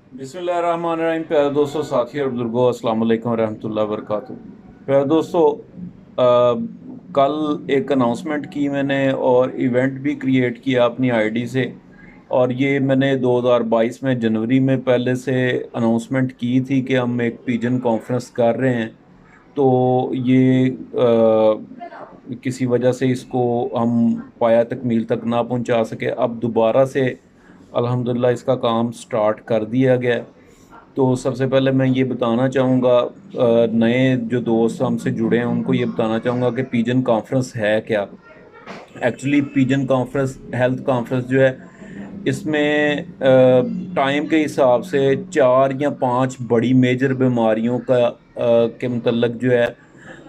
बिस्मिल्लाहिर्रहमानिर्रहीम। प्यारे दोस्तों, साथी और बुजुर्गों, अस्सलाम वालेकुम रहमतुल्लाहि व बरकातुहू। प्यारे दोस्तों, कल एक अनाउंसमेंट की मैंने और इवेंट भी क्रिएट किया अपनी आईडी से। और ये मैंने 2022 में जनवरी में पहले से अनाउंसमेंट की थी कि हम एक पिजन कॉन्फ्रेंस कर रहे हैं। तो ये किसी वजह से इसको हम पाया तकमील तक ना पहुंचा सके। अब दोबारा से अल्हम्दुलिल्लाह इसका काम स्टार्ट कर दिया गया है। तो सबसे पहले मैं ये बताना चाहूँगा, नए जो दोस्त हमसे जुड़े हैं उनको ये बताना चाहूँगा कि पिजन कॉन्फ्रेंस है क्या। Actually pigeon conference health conference जो है, इसमें टाइम के हिसाब से 4 या 5 बड़ी मेजर बीमारियों का के मतलब जो है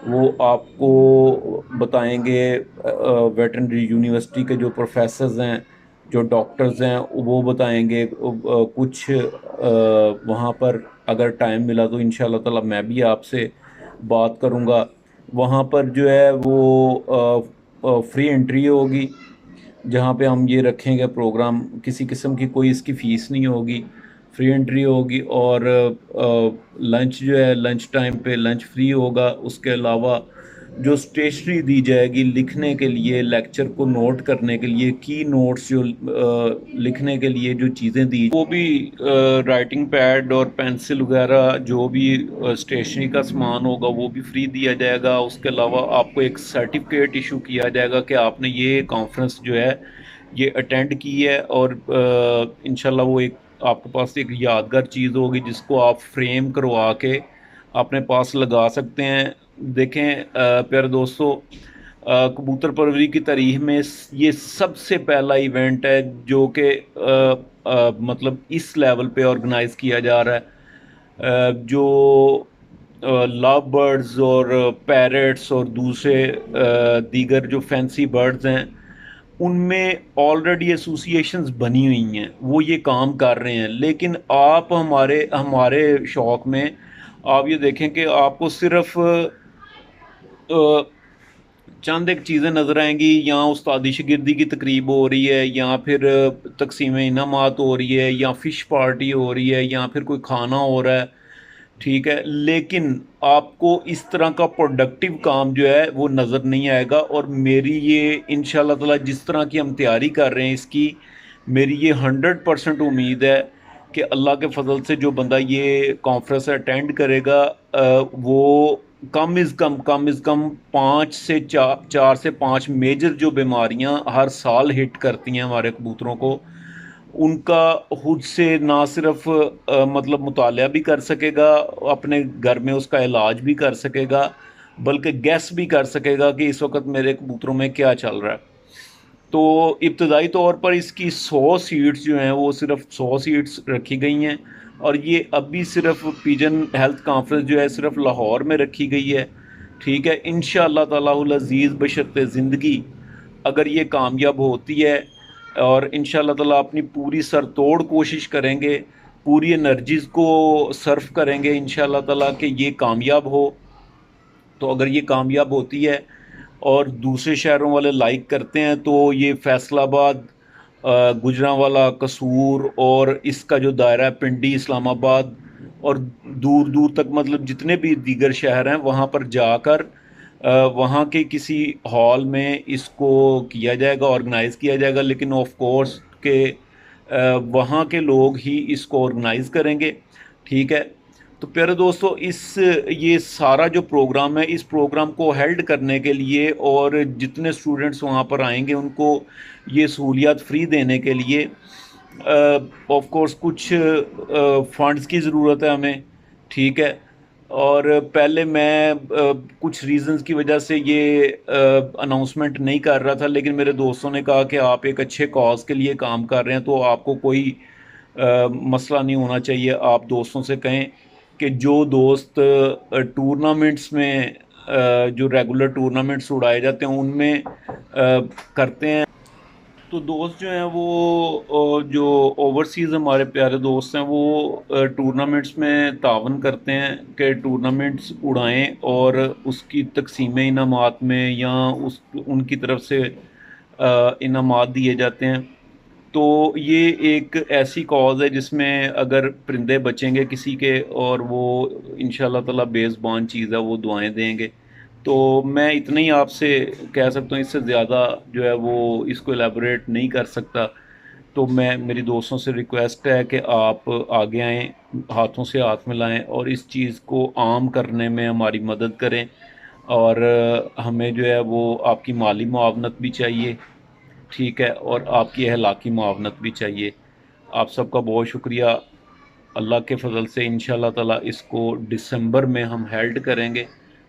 वो आपको बताएंगे। वेटरनरी यूनिवर्सिटी के जो प्रोफेसर्स हैं, जो डॉक्टर्स हैं, वो बताएंगे कुछ। वहाँ पर अगर टाइम मिला तो इंशाल्लाह ताला मैं भी आपसे बात करूँगा। वहाँ पर जो है वो फ्री एंट्री होगी, जहाँ पे हम ये रखेंगे प्रोग्राम। किसी किस्म की कोई इसकी फ़ीस नहीं होगी, फ्री एंट्री होगी। और लंच जो है, लंच टाइम पे लंच फ्री होगा। उसके अलावा जो स्टेशनरी दी जाएगी लिखने के लिए, लेक्चर को नोट करने के लिए, की नोट्स जो लिखने के लिए जो चीज़ें दी, वो भी राइटिंग पैड और पेंसिल वगैरह जो भी स्टेशनरी का सामान होगा वो भी फ्री दिया जाएगा। उसके अलावा आपको एक सर्टिफिकेट इशू किया जाएगा कि आपने ये कॉन्फ्रेंस जो है ये अटेंड की है। और इंशाल्लाह वो एक आपके पास एक यादगार चीज़ होगी जिसको आप फ्रेम करवा के अपने पास लगा सकते हैं। देखें प्यारे दोस्तों, कबूतर परवरी की तारीख में ये सबसे पहला इवेंट है जो कि मतलब इस लेवल पे ऑर्गेनाइज किया जा रहा है। जो लव बर्ड्स और पैरट्स और दूसरे दीगर जो फैंसी बर्ड्स हैं, उनमें ऑलरेडी एसोसिएशंस बनी हुई हैं, वो ये काम कर रहे हैं। लेकिन आप हमारे हमारे शौक में आप ये देखें कि आपको सिर्फ चंद एक चीज़ें नज़र आएंगी। या उस्तादी शागिर्दी की तकरीब हो रही है, या फिर तकसीम इनामात हो रही है, या फ़िश पार्टी हो रही है, या फिर कोई खाना हो रहा है। ठीक है, लेकिन आपको इस तरह का प्रोडक्टिव काम जो है वो नज़र नहीं आएगा। और मेरी ये इंशाल्लाह ताला जिस तरह की हम तैयारी कर रहे हैं इसकी, मेरी ये 100% उम्मीद है कि अल्लाह के फजल से जो बंदा ये कॉन्फ्रेंस अटेंड करेगा, वो कम 4 से 5 मेजर जो बीमारियां हर साल हिट करती हैं हमारे कबूतरों को, उनका खुद से ना सिर्फ मतलब मुताला भी कर सकेगा, अपने घर में उसका इलाज भी कर सकेगा, बल्कि गैस भी कर सकेगा कि इस वक्त मेरे कबूतरों में क्या चल रहा है। तो इब्तदाई तौर पर इसकी 100 सीट्स जो हैं वो सिर्फ 100 सीट्स रखी गई हैं। और ये अभी सिर्फ पिजन हेल्थ कॉन्फ्रेंस जो है सिर्फ लाहौर में रखी गई है। ठीक है, इंशाअल्लाह ताला अज़ीज़ बशर्ते ज़िंदगी अगर ये कामयाब होती है, और इंशाअल्लाह ताला अपनी पूरी सर तोड़ कोशिश करेंगे, पूरी एनर्जीज़ को सर्फ करेंगे इंशाअल्लाह ताला कि ये कामयाब हो। तो अगर ये कामयाब होती है और दूसरे शहरों वाले लाइक करते हैं तो ये फैसलाबाद, गुजरांवाला, कसूर और इसका जो दायरा है पिंडी, इस्लामाबाद और दूर दूर तक, मतलब जितने भी दीगर शहर हैं वहाँ पर जाकर वहाँ के किसी हॉल में इसको किया जाएगा, ऑर्गेनाइज़ किया जाएगा। लेकिन ऑफ कोर्स के वहाँ के लोग ही इसको ऑर्गेनाइज़ करेंगे। ठीक है। तो प्यारे दोस्तों, इस ये सारा जो प्रोग्राम है, इस प्रोग्राम को हेल्ड करने के लिए और जितने स्टूडेंट्स वहाँ पर आएंगे उनको ये सहूलियात फ्री देने के लिए ऑफ कोर्स कुछ फंड्स की ज़रूरत है हमें। ठीक है। और पहले मैं कुछ रीजंस की वजह से ये अनाउंसमेंट नहीं कर रहा था, लेकिन मेरे दोस्तों ने कहा कि आप एक अच्छे कॉज के लिए काम कर रहे हैं तो आपको कोई मसला नहीं होना चाहिए। आप दोस्तों से कहें कि जो दोस्त टूर्नामेंट्स में जो रेगुलर टूर्नामेंट्स उड़ाए जाते हैं उनमें करते हैं। तो दोस्त जो हैं वो जो ओवरसीज़ हमारे प्यारे दोस्त हैं वो टूर्नामेंट्स में तावन करते हैं कि टूर्नामेंट्स उड़ाएं, और उसकी तकसीम इनामात में या उस उनकी तरफ से इनामात दिए जाते हैं। تو یہ ایک ایسی کاز ہے جس میں اگر پرندے بچیں گے کسی کے اور وہ انشاءاللہ تعالی بیزبان چیز ہے، وہ دعائیں دیں گے. تو میں اتنا ہی آپ سے کہہ سکتا ہوں، اس سے زیادہ جو ہے وہ اس کو الیبوریٹ نہیں کر سکتا. تو میں میری دوستوں سے ریکویسٹ ہے کہ آپ آگے آئیں، ہاتھوں سے ہاتھ ملائیں اور اس چیز کو عام کرنے میں ہماری مدد کریں. اور ہمیں جو ہے وہ آپ کی مالی معاونت بھی چاہیے، ٹھیک ہے، اور آپ کی اخلاقی معاونت بھی چاہیے. آپ سب کا بہت شکریہ. اللہ کے فضل سے انشاءاللہ تعالی اس کو دسمبر میں ہم ہیلڈ کریں گے،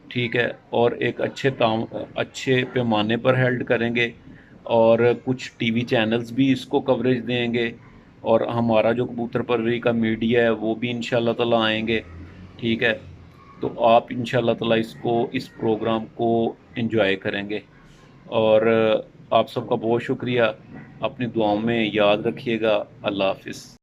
ٹھیک ہے، اور ایک اچھے پیمانے پر ہیلڈ کریں گے. اور کچھ ٹی وی چینلز بھی اس کو کوریج دیں گے، اور ہمارا جو کبوتر پروری کا میڈیا ہے وہ بھی انشاءاللہ تعالی آئیں گے، ٹھیک ہے. تو آپ انشاءاللہ تعالی اس پروگرام کو انجوائے کریں گے. اور آپ سب کا بہت شکریہ. اپنی دعاؤں میں یاد رکھیے گا. اللہ حافظ.